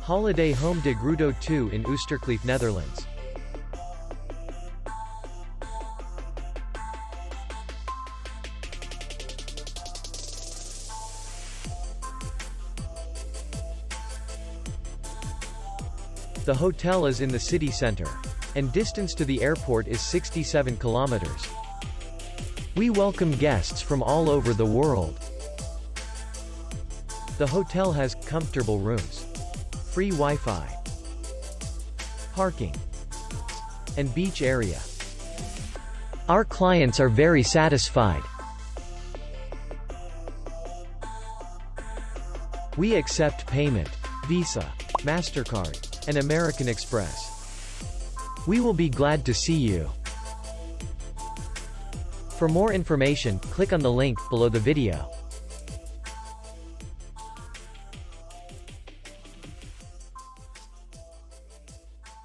Holiday Home de Grutto 2 in Oosterklief, Netherlands. The hotel is in the city center, and distance to the airport is 67 kilometers. We welcome guests from all over the world. The hotel has comfortable rooms, free Wi-Fi, parking, and beach area. Our clients are very satisfied. We accept payment, Visa, MasterCard, and American Express. We will be glad to see you. For more information, click on the link below the video.